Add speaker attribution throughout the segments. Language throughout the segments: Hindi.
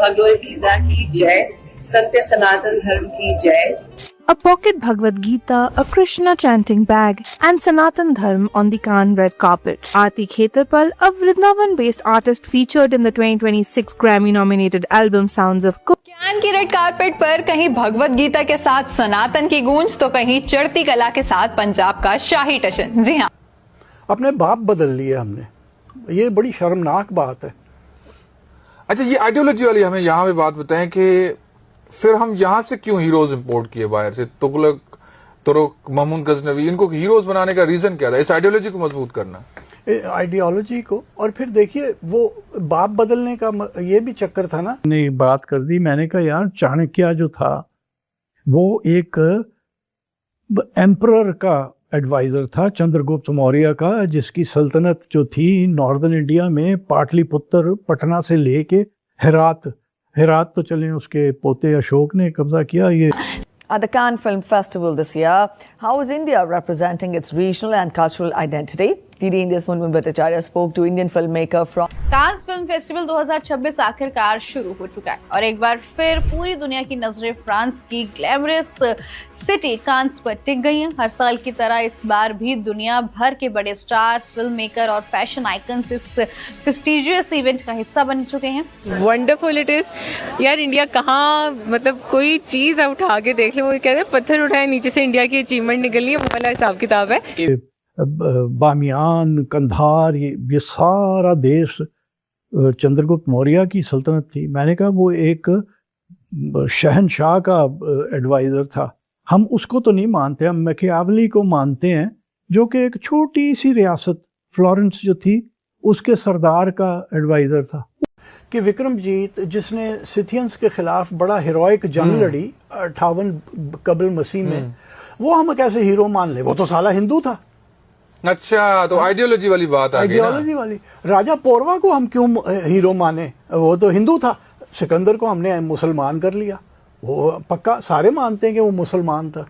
Speaker 1: भगवद गीता की जय, सत्य सनातन धर्म की जय.
Speaker 2: A pocket Bhagavad Gita, a Krishna chanting bag, and Sanatan Dharm on the Cannes red carpet. Aarti Khetarpal, a Vrindavan-based artist featured in the 2026 Grammy-nominated album Sounds of Cook.
Speaker 3: Can की रेड कारपेट पर कहीं भगवत गीता के साथ सनातन की गूंज तो कहीं चढ़ती कला के साथ पंजाब का शाही टशन. जी हाँ,
Speaker 4: अपने बाप बदल लिए हमने, ये बड़ी शर्मनाक बात है.
Speaker 5: अच्छा, ये आइडियोलॉजी वाली हमें यहाँ पे बात बताएं कि फिर हम यहाँ से क्यों हीरोज इंपोर्ट किए बाहर से? तुगलक, तुरुक, मामून गजनवी, इनको हीरोज बनाने का रीजन क्या था? इस आइडियोलॉजी को मजबूत करना,
Speaker 4: आइडियोलॉजी को. और फिर देखिए वो बाप बदलने का ये भी चक्कर था ना. ने बात कर दी, मैंने कहा यार चाणक्य जो था वो एक एम्परर का एडवाइजर था, चंद्रगुप्त मौर्य का, जिसकी सल्तनत जो थी नॉर्दर्न इंडिया में पाटलिपुत्र, पटना से लेके हेरात तो चले उसके पोते अशोक ने कब्जा किया. ये
Speaker 6: At the Cannes Film Festival this year, how is India representing its regional and cultural identity? DD India's Munmun Bhattacharya spoke to Indian filmmaker from
Speaker 7: Cannes film festival 2026 आखिरकार शुरू हो चुका है और एक बार फिर पूरी दुनिया की नजरें फ्रांस की ग्लैमरस सिटी कांस पर टिक गई हैं. हर साल की तरह इस बार भी दुनिया भर के बड़े स्टार्स, फिल्म मेकर और फैशन आइकन्स इस प्रेस्टिजियस इवेंट का हिस्सा बन चुके हैं.
Speaker 8: वंडरफुल इट इज यार. इंडिया कहाँ, मतलब कोई चीज उठा के देख ले, वो कहते हैं पत्थर उठाए नीचे से इंडिया की अचीवमेंट निकलनी है, वो वाला हिसाब किताब है.
Speaker 4: बामियान, कंधार, ये सारा देश चंद्रगुप्त मौर्य की सल्तनत थी. मैंने कहा वो एक शहनशाह का एडवाइज़र था. हम उसको तो नहीं मानते, हम मैकियावेली को मानते हैं, जो कि एक छोटी सी रियासत फ्लोरेंस जो थी उसके सरदार का एडवाइज़र था. कि विक्रमजीत जिसने सिथियंस के खिलाफ बड़ा हीरोइक जंग लड़ी 58 कबल मसीह में, वो हम कैसे हीरो मान ले? वो तो साला हिंदू था.
Speaker 5: अच्छा, तो आइडियोलॉजी वाली बात आ गई ना.
Speaker 4: आइडियोलॉजी वाली. राजा पोरवा को हम क्यों हीरो माने? वो तो हिंदू था. सिकंदर को हमने मुसलमान कर लिया. वो पक्का सारे मानते हैं कि वो मुसलमान था.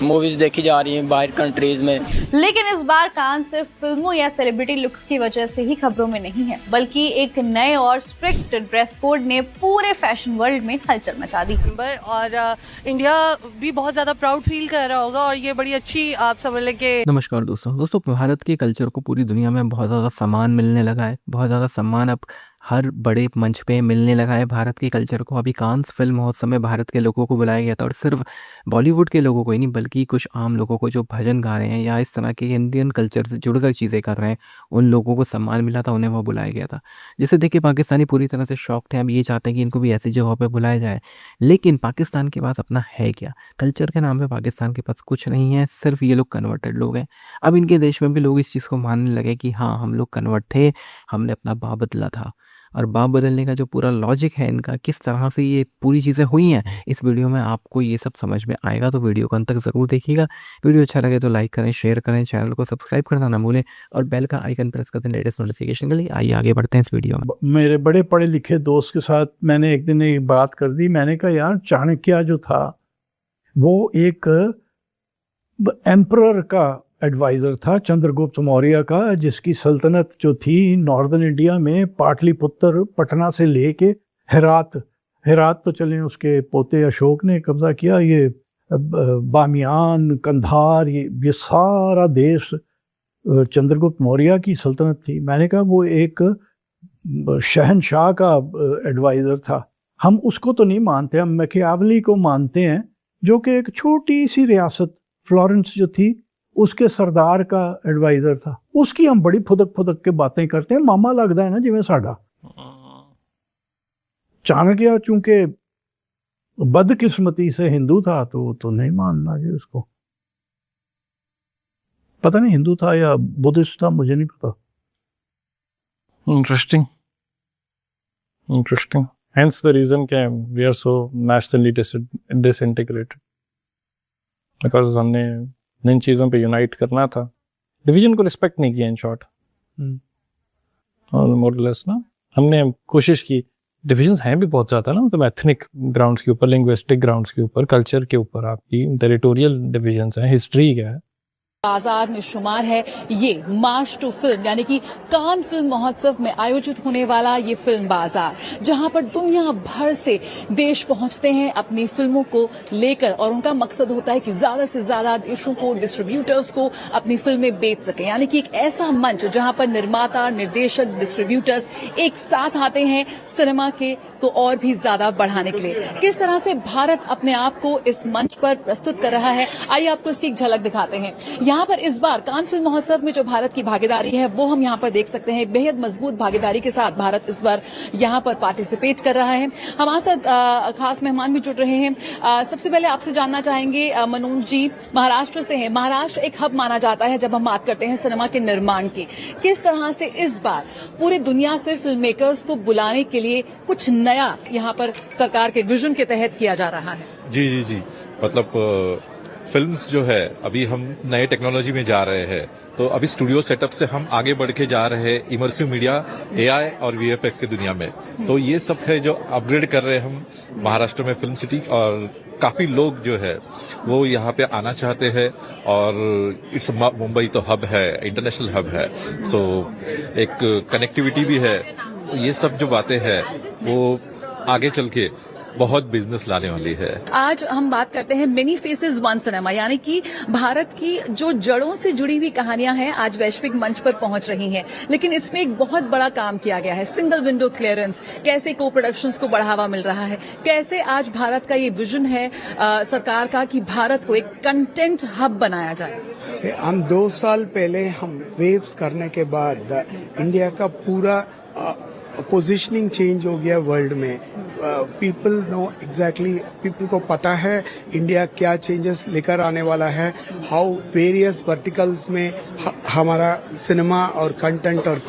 Speaker 9: मूवीज देखी जा रही हैं बाहर कंट्रीज में.
Speaker 7: लेकिन इस बार कान सिर्फ फिल्मों या सेलिब्रिटी लुक्स की वजह से ही खबरों में नहीं है, बल्कि एक नए और स्ट्रिक्ट ड्रेस कोड ने पूरे फैशन वर्ल्ड में हलचल मचा दी.
Speaker 10: और इंडिया भी बहुत ज्यादा प्राउड फील कर रहा होगा और ये बड़ी अच्छी आप समझ लें कि.
Speaker 11: नमस्कार दोस्तों, भारत के कल्चर को पूरी दुनिया में बहुत ज़्यादा सम्मान मिलने लगा है. बहुत ज़्यादा सम्मान अब हर बड़े मंच पे मिलने लगा है भारत के कल्चर को. अभी कांस फिल्म महोत्सव में भारत के लोगों को बुलाया गया था, और सिर्फ बॉलीवुड के लोगों को ही नहीं, बल्कि कुछ आम लोगों को जो भजन गा रहे हैं या इस तरह के इंडियन कल्चर से जुड़कर चीज़ें कर रहे हैं, उन लोगों को सम्मान मिला था, उन्हें वो बुलाया गया था. जिसे देख के पाकिस्तानी पूरी तरह से शॉक्ड हैं. अब ये चाहते हैं कि इनको भी ऐसी जगहों पर बुलाया जाए. लेकिन पाकिस्तान के पास अपना है क्या? कल्चर के नाम पर पाकिस्तान के पास कुछ नहीं है. सिर्फ ये लोग कन्वर्टेड लोग हैं. अब इनके देश में भी लोग इस चीज़ को मानने लगे कि हाँ, हम लोग कन्वर्ट थे, हमने अपना बाप बदला था. और बाप बदलने का जो पूरा लॉजिक है इनका, किस तरह से ये पूरी चीज़ें हुई हैं, इस वीडियो में आपको ये सब समझ में आएगा. तो वीडियो को अंत तक ज़रूर देखिएगा. वीडियो अच्छा लगे तो लाइक करें, शेयर करें, चैनल को सब्सक्राइब करना ना भूलें और बेल का आइकन प्रेस कर दें लेटेस्ट नोटिफिकेशन के लिए. आइए आगे बढ़ते हैं इस वीडियो में.
Speaker 4: मेरे बड़े पढ़े लिखे दोस्त के साथ मैंने एक दिन एक बात कर दी. मैंने कहा यार चाणक्य जो था वो एक एम्परर का एडवाइज़र था, चंद्रगुप्त मौर्य का, जिसकी सल्तनत जो थी नॉर्दर्न इंडिया में पाटलिपुत्र, पटना से लेके हेरात तो चले उसके पोते अशोक ने कब्जा किया. ये बामियान, कंधार, ये सारा देश चंद्रगुप्त मौर्य की सल्तनत थी. मैंने कहा वो एक शहनशाह का एडवाइज़र था. हम उसको तो नहीं मानते, हम मैकियावेली को मानते हैं, जो कि एक छोटी सी रियासत फ्लोरेंस जो थी उसके सरदार का एडवाइज़र था. उसकी हम बड़ी फुदक के बातें करते हैं. मामा लगता है ना जिवें साडा. चाणक्य चूंकि बदकिस्मती से हिंदू था तो नहीं मानना जी उसको. पता नहीं हिंदू था या बुद्धिस्ट था, मुझे नहीं पता.
Speaker 12: इंटरेस्टिंग. Hence the reason कि we are so nationally disintegrated. Because हमने इन चीज़ों पे यूनाइट करना था, डिवीजन को रिस्पेक्ट नहीं किया इन शॉर्ट. और मोरलेस ना हमने कोशिश की. डिविजन्स हैं भी बहुत ज़्यादा ना, मतलब एथनिक ग्राउंड्स के ऊपर, लिंग्विस्टिक ग्राउंड्स के ऊपर, कल्चर के ऊपर, आपकी टेरिटोरियल डिविजन्स हैं, हिस्ट्री क्या है,
Speaker 13: बाजार में शुमार है ये मार्च टू फिल्म यानी कि कान फिल्म महोत्सव में आयोजित होने वाला ये फिल्म बाजार, जहां पर दुनिया भर से देश पहुंचते हैं अपनी फिल्मों को लेकर और उनका मकसद होता है कि ज्यादा से ज्यादा देशों को, डिस्ट्रीब्यूटर्स को अपनी फिल्में बेच सकें। यानी कि एक ऐसा मंच जहां पर निर्माता, निर्देशक, डिस्ट्रीब्यूटर्स एक साथ आते हैं सिनेमा के को और भी ज्यादा बढ़ाने के लिए। किस तरह से भारत अपने आप को इस मंच पर प्रस्तुत कर रहा है, आइए आपको इसकी एक झलक दिखाते हैं। यहाँ पर इस बार कान फिल्म महोत्सव में जो भारत की भागीदारी है वो हम यहाँ पर देख सकते हैं। बेहद मजबूत भागीदारी के साथ भारत इस बार यहाँ पर पार्टिसिपेट कर रहा है। हमारे साथ खास मेहमान भी जुड़ रहे हैं। सबसे पहले आपसे जानना चाहेंगे, मनोज जी महाराष्ट्र से हैं। महाराष्ट्र एक हब माना जाता है जब हम बात करते हैं सिनेमा के निर्माण की। किस तरह से इस बार पूरी दुनिया से फिल्म मेकर्स को बुलाने के लिए कुछ नया यहाँ पर सरकार के विजन के तहत किया जा रहा है?
Speaker 14: जी मतलब फिल्म्स जो है अभी हम नए टेक्नोलॉजी में जा रहे हैं, तो अभी स्टूडियो सेटअप से हम आगे बढ़ के जा रहे हैं इमर्सिव मीडिया, एआई और वीएफएक्स की दुनिया में। तो ये सब है जो अपग्रेड कर रहे हैं हम महाराष्ट्र में फिल्म सिटी, और काफी लोग जो है वो यहाँ पे आना चाहते हैं। और इट्स मुंबई तो हब है, इंटरनेशनल हब है, सो एक कनेक्टिविटी भी है। तो ये सब जो बातें हैं वो आगे चल के बहुत बिजनेस लाने वाली है।
Speaker 13: आज हम बात करते हैं मेनी फेसेस वन सिनेमा, यानी कि भारत की जो जड़ों से जुड़ी हुई कहानियां हैं आज वैश्विक मंच पर पहुंच रही हैं। लेकिन इसमें एक बहुत बड़ा काम किया गया है, सिंगल विंडो क्लियरेंस, कैसे को प्रोडक्शंस को बढ़ावा मिल रहा है, कैसे आज भारत का ये विजन है सरकार का कि भारत को एक कंटेंट हब बनाया जाए।
Speaker 15: हम 2 साल पहले हम वेव्स करने के बाद इंडिया का पूरा पोजीशनिंग चेंज हो गया वर्ल्ड में। पीपल नो एग्जैक्टली, पीपल को पता है इंडिया क्या चेंजेस लेकर आने वाला है, हाउ वेरियस वर्टिकल्स में हमारा सिनेमा और कंटेंट और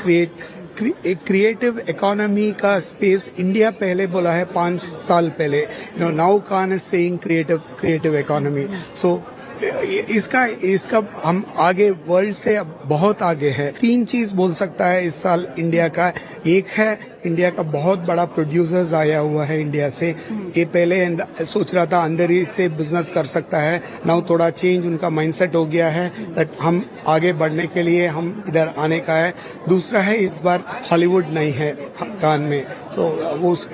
Speaker 15: क्रिएटिव इकोनॉमी का स्पेस इंडिया पहले बोला है 5 साल पहले। Now Cannes is saying creative economy. So इसका हम आगे वर्ल्ड से बहुत आगे है। 3 चीज बोल सकता है इस साल इंडिया का। एक है इंडिया का बहुत बड़ा प्रोड्यूसर्स आया हुआ है इंडिया से। ये पहले सोच रहा था अंदर ही से बिजनेस कर सकता है, नाउ थोड़ा चेंज उनका माइंडसेट हो गया है दैट हम आगे बढ़ने के लिए हम इधर आने का है। दूसरा है इस बार हॉलीवुड नहीं है कान में, तो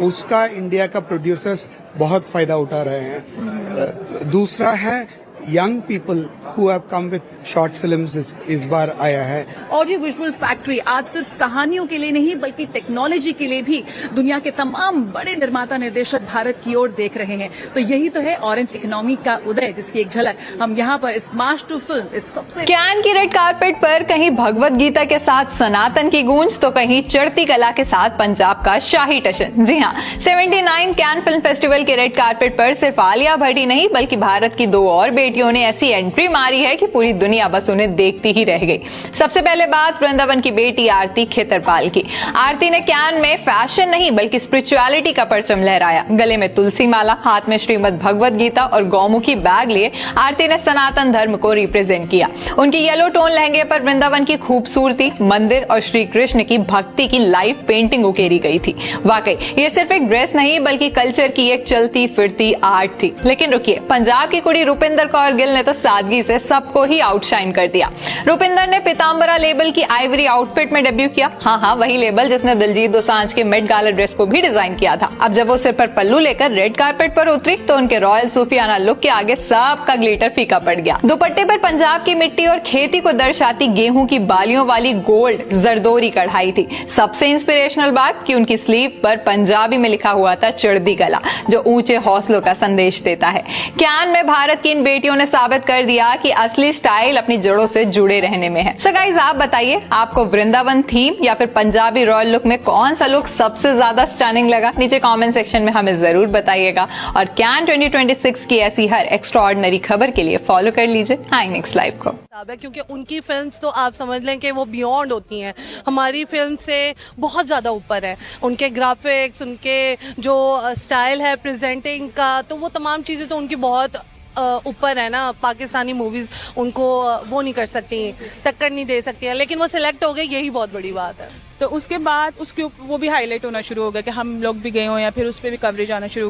Speaker 15: उसका इंडिया का प्रोड्यूसर्स बहुत फायदा उठा रहे हैं। दूसरा है young people who have come with short films इस बार आया है।
Speaker 13: ऑडियो विजुअल फैक्ट्री आज सिर्फ कहानियों के लिए नहीं बल्कि टेक्नोलॉजी के लिए भी दुनिया के तमाम बड़े निर्माता निर्देशक भारत की ओर देख रहे हैं। तो यही तो है ऑरेंज इकोनॉमी का उदय, जिसकी एक झलक हम यहाँ पर इस मार्च टू फिल्म इस सबसे
Speaker 3: कैन की रेड कारपेट पर कहीं भगवत गीता के साथ सनातन की गूंज तो कहीं चढ़ती कला के साथ पंजाब का शाही टशन। जी हाँ, 79 कैन फिल्म फेस्टिवल के रेड कारपेट पर सिर्फ आलिया भट्ट ही नहीं बल्कि भारत की 2 और बेटियों ने ऐसी एंट्री मारी है कि पूरी दुनिया बस उन्हें देखती ही रह गई। सबसे पहले बात वृंदावन की बेटी आरती खेतरपाल की। आरती ने कैन में फैशन नहीं बल्कि स्पिरिचुअलिटी का परचम लहराया। गले में तुलसी माला, हाथ में श्रीमद् भगवत गीता और गौमुखी बैग लिए आरती ने सनातन धर्म को रिप्रेजेंट किया। उनकी येलो टोन लहंगे पर वृंदावन की खूबसूरती, मंदिर और श्री कृष्ण की भक्ति की लाइव पेंटिंग उकेरी गई थी। वाकई ये सिर्फ एक ड्रेस नहीं बल्कि कल्चर की एक चलती फिरती आर्ट थी। लेकिन रुकिए, पंजाब की कुड़ी रुपिंदर कौर गिल ने तो सादगी से सबको ही आउटशाइन कर दिया। रुपिंदर ने पीतांबरा लेबल की आइवरी आउटफिट में डेब्यू किया। हाँ, वही लेबल जिसने दिलजीत दोसांझ के मेट गाला ड्रेस को भी डिजाइन किया था। अब जब वो सिर पर पल्लू लेकर रेड कारपेट पर उतरी तो उनके रॉयल सूफियाना लुक के आगे सबका ग्लिटर फीका पड़ गया। दुपट्टे पर पंजाब की मिट्टी और खेती को दर्शाती गेहूं की बालियों वाली गोल्ड जरदोरी कढ़ाई थी। सबसे इंस्पिरेशनल बात कि उनकी स्लीव पर पंजाबी में लिखा हुआ था चढ़ती कला, जो ऊंचे हौसलों का संदेश देता है। कैन में भारत की इन बेटियों ने साबित कर दिया कि असली स्टाइल अपनी जड़ों से जुड़े रहने में है। सो गाइस, आप बताइए आपको वृंदावन थीम या फिर पंजाबी रॉयल लुक में कौन सा लुक सबसे ज्यादा स्टनिंग लगा? नीचे कमेंट सेक्शन में हमें जरूर बताइएगा। और कैन 2026 की ऐसी हर एक्स्ट्राऑर्डिनरी खबर के लिए फॉलो कर लीजिए आई नेक्स्ट लाइव को।
Speaker 10: क्योंकि उनकी फिल्म्स तो आप समझ लें कि वो बियॉन्ड होती हैं, हमारी फिल्म से बहुत ज़्यादा ऊपर है। उनके ग्राफिक्स, उनके जो स्टाइल है प्रेजेंटिंग का, तो वो तमाम चीज़ें तो उनकी बहुत ऊपर है ना। पाकिस्तानी मूवीज़ उनको वो नहीं कर सकती, टक्कर नहीं दे सकती हैं, लेकिन वो सिलेक्ट हो गए, यही बहुत बड़ी बात है।
Speaker 16: तो उसके बाद उसके वो भी हाईलाइट होना शुरू हो गया कि हम लोग भी गए हों या फिर उस पर भी कवरेज आना शुरू